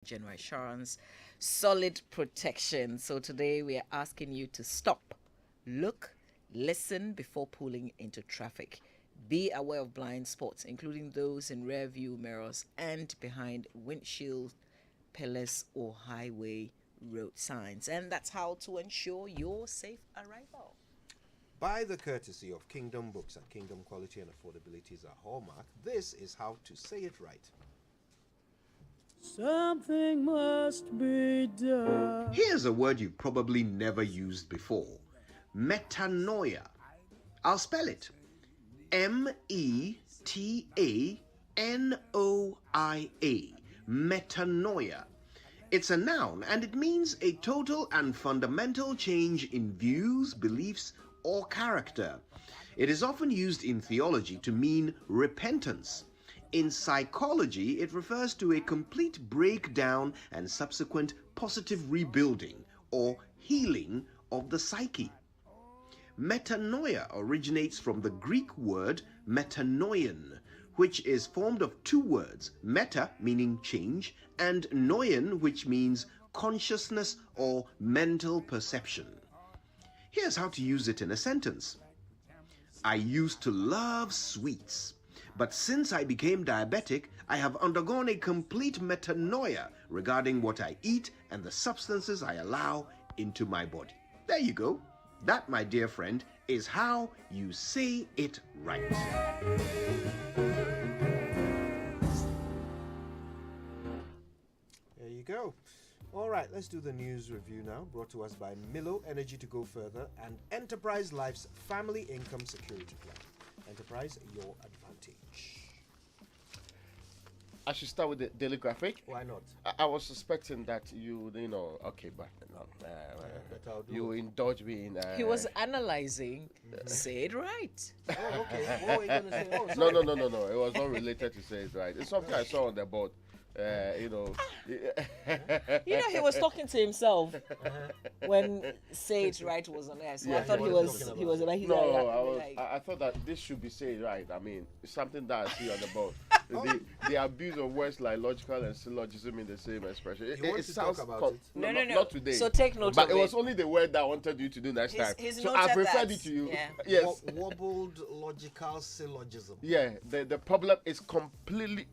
General Insurance, solid protection. So today we are asking you to stop, look, listen before pulling into traffic. Be aware of blind spots, including those in rear view mirrors and behind windshield pillars or highway road signs. And that's how to ensure your safe arrival. By the courtesy of Kingdom Books and Kingdom Quality and Affordability is a hallmark, this is how to say it right. Something must be done. Here's a word you probably never used before: metanoia. I'll spell it: Metanoia. Metanoia. It's a noun and it means a total and fundamental change in views, beliefs, or character. It is often used in theology to mean repentance. In psychology, it refers to a complete breakdown and subsequent positive rebuilding or healing of the psyche. Metanoia originates from the Greek word metanoion, which is formed of two words: meta, meaning change, and noion, which means consciousness or mental perception. Here's how to use it in a sentence. I used to love sweets, but since I became diabetic, I have undergone a complete metanoia regarding what I eat and the substances I allow into my body. There you go. That, my dear friend, is how you say it right. There you go. All right, let's do the news review now, brought to us by Milo Energy to Go Further and Enterprise Life's Family Income Security Plan. Enterprise, your advantage. I should start with the Daily Graphic. Why not? I was suspecting that okay, but no, But I'll do you it. indulge me in. He was analyzing, say it right. Oh, okay. What were you going to say? Oh, No, sorry. no, no, no, no. It was not related to say it right. It's something I saw on the board. He was talking to himself when Say It Right was on air. So I Yeah, thought he he was was talking he about was it. like, No, I thought that this should be said right. I mean, it's something that I see on the board. The abuse of words like logical and syllogism in the same expression. You want to talk about it? No. Not today. So take note But of it was it. only the word that I wanted you to do next time. He's So I've noted referred that. it to you. Yeah. Yes. Wobbled logical syllogism. Yeah. The problem is completely.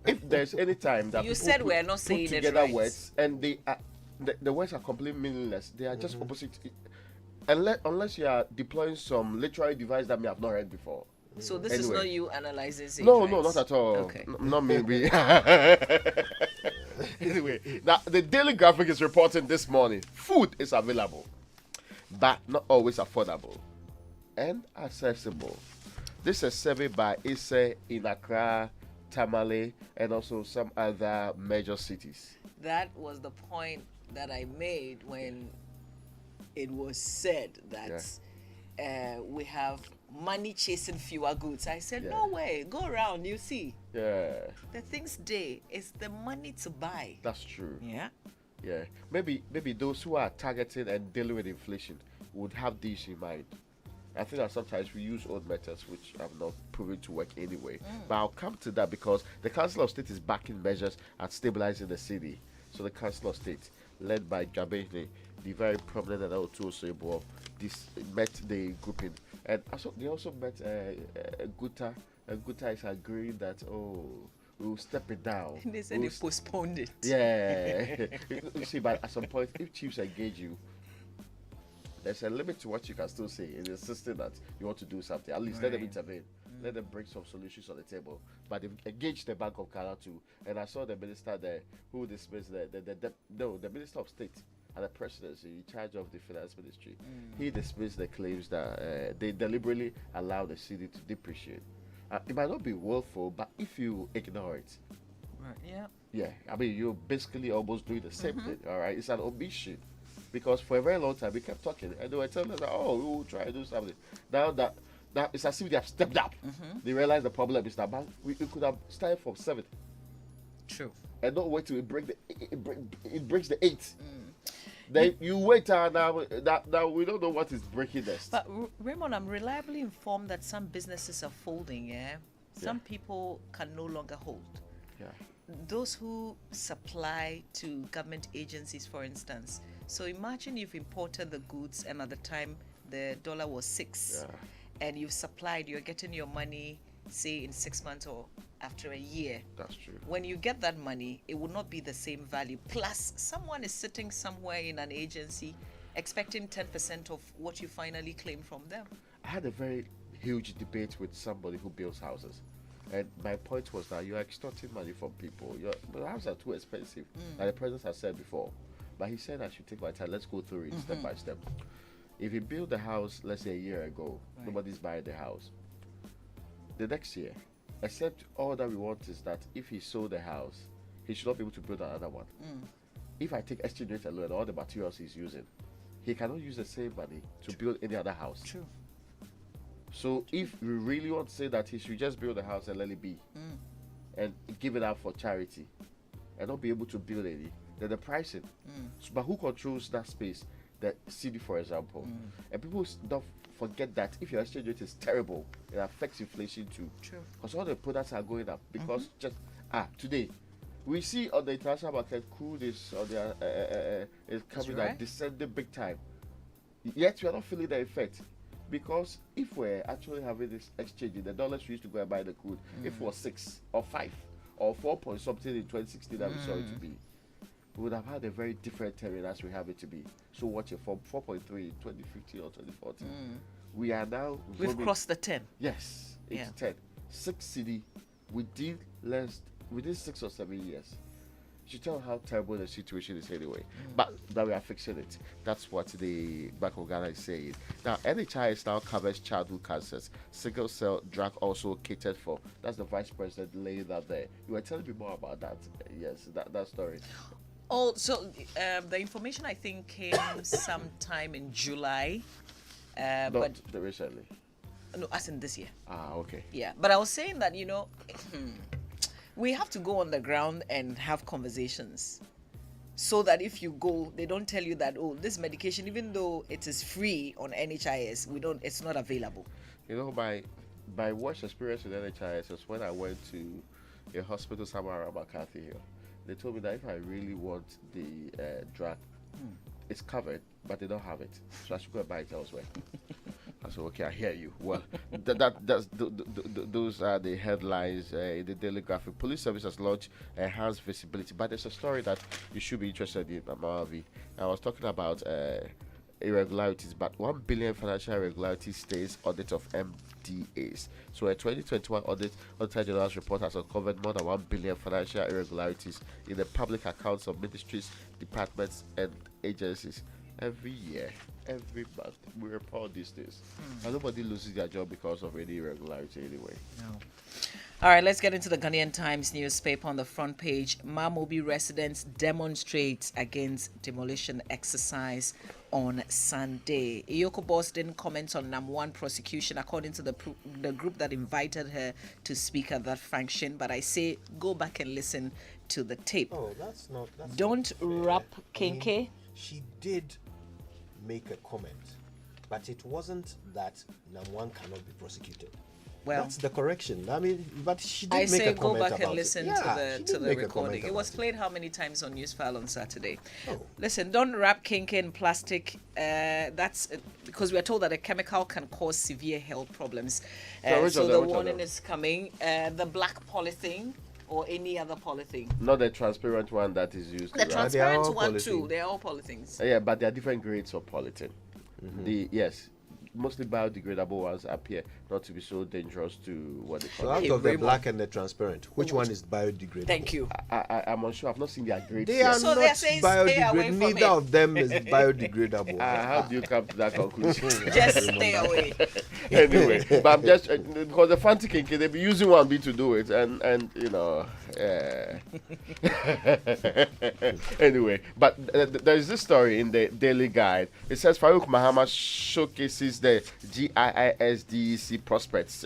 If there's any time that You people said put, we're not put saying it together right. words and they are, the words are completely meaningless. They are just opposite. Unless you are deploying some literary device that may have not heard before. So this is Anyway. not you analyzing Say It No, Right. no, not at all. Okay. Not me. Anyway, now the Daily Graphic is reporting this morning: food is available, but not always affordable and accessible. This is a survey by Ise in Accra, Tamale, and also some other major cities. That was the point that I made when it was said that we have money chasing fewer goods. I said, Yeah. no way, go around, you see. Yeah, The things day is the money to buy. that's true. Yeah. Yeah, maybe those who are targeting and dealing with inflation would have this in mind. I think that sometimes we use old methods which have not proven to work anyway. But I'll come to that because the Council of State is backing measures at stabilizing the city. So the Council of State, led by Jabene, the very prominent and also of this met the grouping, and also they also met Guta. And Guta is agreeing that we'll step it down. They said We'll they postponed it. yeah. You see, but at some point, if chiefs engage you, there's a limit to what you can still say in insisting that you want to do something. At least let them Right. intervene. Let them bring some solutions on the table. But they've engaged the Bank of Ghana too. And I saw the minister there who dismissed the Minister of State and the presidency in charge of the finance ministry. He dismissed the claims that they deliberately allow the city to depreciate. It might not be willful, but if you ignore it, Right. Yeah. yeah, I mean, you're basically almost doing the same thing, all right? It's an omission. Because for a very long time, we kept talking, and they were telling us, we will try to do something. Now that it's as if they have stepped up. They realize the problem is that we could have started from 7 True. and not wait till it breaks the 8. Then you wait, now we don't know what is breaking next. But Raymond, I'm reliably informed that some businesses are folding, yeah? Some people can no longer hold. Yeah. those who supply to government agencies, for instance. So imagine you've imported the goods and at the time the dollar was 6 and you've supplied, you're getting your money, say in 6 months or after a year. That's true. When you get that money, it will not be the same value. Plus, someone is sitting somewhere in an agency expecting 10% of what you finally claim from them. I had a very huge debate with somebody who builds houses. And my point was that you're extorting money from people. The houses are too expensive, like the president has said before. But he said I should take my time. Let's go through it step by step. If you build a house, let's say a year ago, nobody's buying the house. The next year, except all that we want is that if he sold the house, he should not be able to build another one. If I take exchange rate alone, all the materials he's using, he cannot use the same money to build any other house. True. So if we really want to say that he should just build a house and let it be and give it out for charity and not be able to build any, then the pricing. So, but who controls that space? The city, for example. And people don't forget that if your exchange rate is terrible, it affects inflation too. True. Because all the products are going up. Because today, we see on the international market, crude is on the is coming right. descending big time. Yet we are not feeling the effect. Because if we're actually having this exchange, the dollars we used to go and buy the crude, if it was 6 or 5 or 4 point something in 2016 that we saw it to be, we would have had a very different terrain as we have it to be. So watch it from 4.3 in 2015 or 2014. We are now We've crossed the 10. Yes, it's Yeah. 10. 6 city within 6 or 7 years. You tell how terrible the situation is anyway. But that we are fixing it. That's what the Bank of Ghana is saying. Now, NHIS now covers childhood cancers. Sickle cell drug also catered for. That's the vice president laying that there. You were telling me more about that. Yes, that story. Oh, so the information I think came sometime in July. But Recently. no, as in this year. Okay. Yeah, but I was saying that, we have to go on the ground and have conversations so that if you go, they don't tell you that, oh, this medication, even though it is free on NHIS, it's not available. My worst experience with NHIS was when I went to a hospital somewhere around McCarthy Hill. They told me that if I really want the drug, it's covered, but they don't have it. So I should go and buy it elsewhere. I said, okay, I hear you. Well, those are the headlines in the Daily Graphic. Police Service has launched enhanced visibility, but there's a story that you should be interested in, Marvi. I was talking about irregularities, but 1 billion financial irregularities stays audit of MDAs. So a 2021 Auditor General's report has uncovered more than 1 billion financial irregularities in the public accounts of ministries, departments, and agencies. Every year, every month, we report these days. And nobody loses their job because of any irregularity anyway. No. All right, let's get into the Ghanaian Times newspaper on the front page. Mamobi residents demonstrate against demolition exercise on Sunday. Iyoko Boss didn't comment on NAM1 prosecution according to the group that invited her to speak at that function, but I say go back and listen to the tape. Oh, that's not. Don't rap Kenke. She did make a comment, but it wasn't that NAM1 cannot be prosecuted. Well, that's the correction. I mean, but she did I make say a comment go back about and listen it. to the recording. It was played how many times on Newsfile on Saturday? Oh. Listen, don't wrap kinky in plastic. That's because we are told that a chemical can cause severe health problems. So the warning is coming. The black polythene or any other polythene. Not the transparent one that is used. The transparent one polythene. too. They are all polythenes. Yeah, but there are different grades of polythene. Mostly biodegradable ones appear not to be so dangerous to what they So call out it. of the Raymond. black and the transparent, which one is biodegradable? Thank you. I'm unsure. I've not seen their grades They yet. are So not they're saying stay away biodegradable. from Neither it. of them is biodegradable. How do you come to that conclusion? Just stay away. Anyway, but I'm just because the fancy kinky, they be using one bit to do it, and you know. Anyway, but there is this story in the Daily Guide. It says Farouk Mahama showcases the GIISDEC prospects.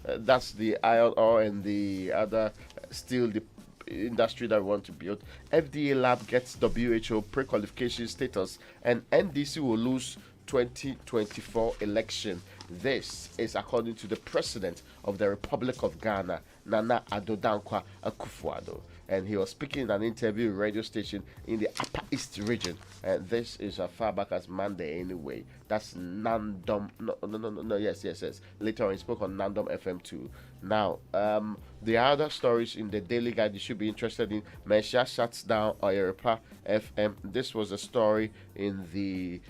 That's the iron ore and the other steel industry that we want to build. FDA lab gets WHO pre-qualification status, and NDC will lose 2024 election. This is according to the President of the Republic of Ghana, Nana Addo Dankwa Akufo-Addo. and he was speaking in an interview radio station in the Upper East region. And this is as far back as Monday anyway. That's Nandom. No. Yes. Later on, he spoke on Nandom FM too. Now, the other stories in the Daily Guide you should be interested in. Mesha shuts down Oyerepa FM. This was a story in the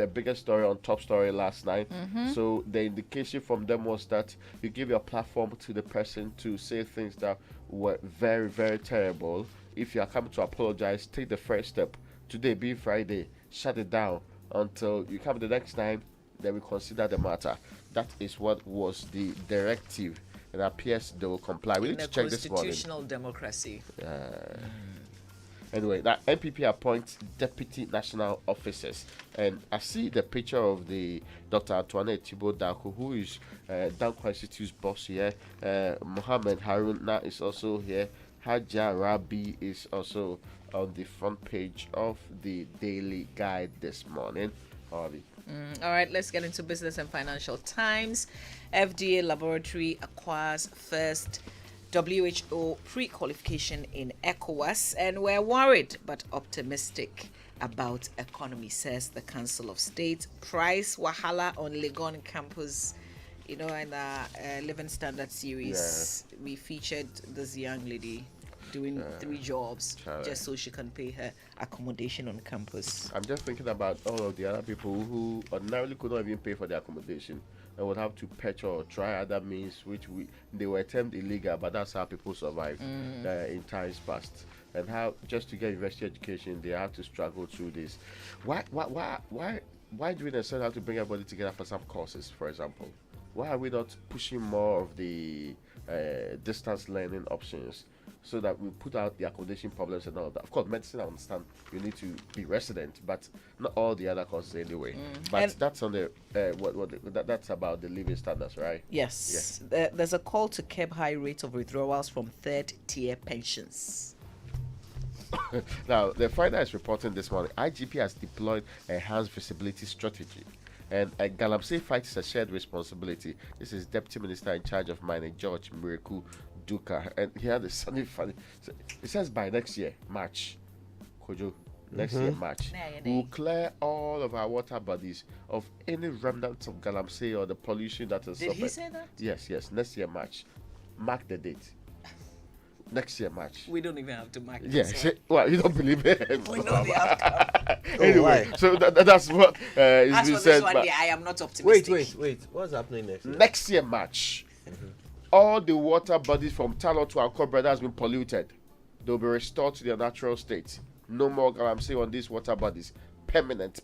biggest story on Top Story last night. So the indication from them was that you give your platform to the person to say things that were very, very terrible. If you are coming to apologize, take the first step. Today being Friday, shut it down until you come the next time. Then we consider the matter. That is what was the directive. It appears they will comply. We need to check this morning. Constitutional democracy. Anyway, that NPP appoints deputy national officers, and I see the picture of the Dr. Antoinette Thibault Daku, who is Dankwa Institute's boss here. Mohammed Haruna is also here. Haja Rabi is also on the front page of the Daily Guide this morning. Harvey. All right, let's get into business and financial times. FDA laboratory acquires first WHO pre-qualification in ECOWAS, and we're worried but optimistic about economy, says the Council of State. Price wahala on Legon campus. You know, in the Living Standard series, we featured this young lady doing 3 jobs just so she can pay her accommodation on campus. I'm just thinking about all of the other people who ordinarily could not even pay for their accommodation and would have to patch or try other means which they were termed illegal, but that's how people survived in times past. And how just to get university education they have to struggle through this. Why do we necessarily have to bring everybody together for some courses, for example? Why are we not pushing more of the distance learning options so that we put out the accommodation problems and all that? Of course, medicine, I understand you need to be resident, but not all the other courses anyway. But and that's on the that's about the living standards, right? Yes. There's a call to curb high rates of withdrawals from third-tier pensions. Now, the finance reporting this morning, IGP has deployed a enhanced visibility strategy. And Galamsey fights a shared responsibility. This is Deputy Minister in charge of mining, George Miraku Duka. And he had something funny. So it says by next year, March. Kojo, next year, March. We'll clear all of our water bodies of any remnants of Galamsey or the pollution that is Did he say that? Yes. Next year, March. Mark the date. Next year, March. We don't even have to mark it. Yes. Well, you don't believe it. We know the outcome. Anyway, so that's what is As being for said. this one, I am not optimistic. Wait. What's happening next year? Next year, March, all the water bodies from Talo to Alcobra that has been polluted, they'll be restored to their natural state. No more Galamsey on these water bodies. Permanent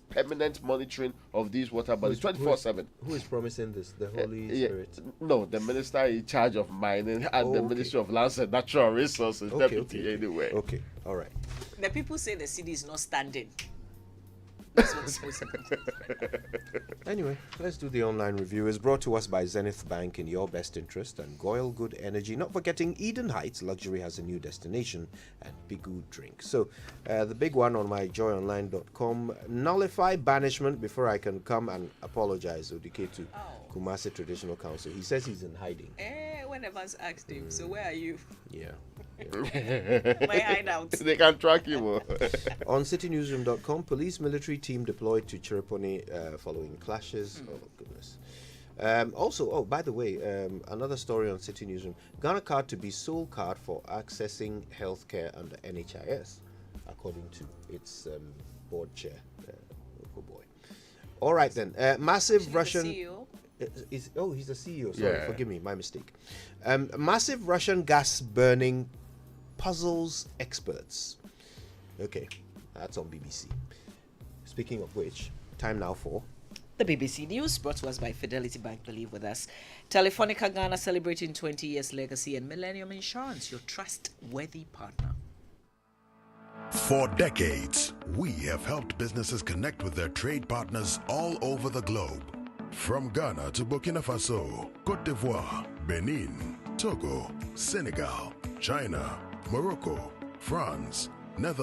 monitoring of these water bodies 24/7. Who is promising this? The Holy Spirit? No, the minister in charge of mining and the Ministry of Lands and Natural Resources, deputy anyway. Okay, all right. The people say the city is not standing. That's what's supposed to happen. Anyway, let's do the online review. It's brought to us by Zenith Bank in your best interest and Goyle Good Energy. Not forgetting Eden Heights, luxury has a new destination, and Bigu Drink. So, the big one on myjoyonline.com, nullify banishment before I can come and apologize, Odike, to Kumasi Traditional Council. He says he's in hiding. Whenever I asked him, so where are you? Yeah. My hideout. They can track you. On citynewsroom.com, police military team deployed to Chiriponi following clashes. Oh, goodness. Also, by the way, another story on City Newsroom. Ghana card to be sole card for accessing healthcare under NHIS, according to its board chair. Oh boy. All right then. Massive Russian. CEO? He's the CEO. Sorry, forgive me, my mistake. Massive Russian gas burning puzzles experts. Okay, that's on BBC. Speaking of which, time now for the BBC News, brought to us by Fidelity Bank. Believe with us. Telefonica Ghana celebrating 20 years legacy, and Millennium Insurance, your trustworthy partner. For decades, we have helped businesses connect with their trade partners all over the globe. From Ghana to Burkina Faso, Cote d'Ivoire, Benin, Togo, Senegal, China, Morocco, France, Netherlands,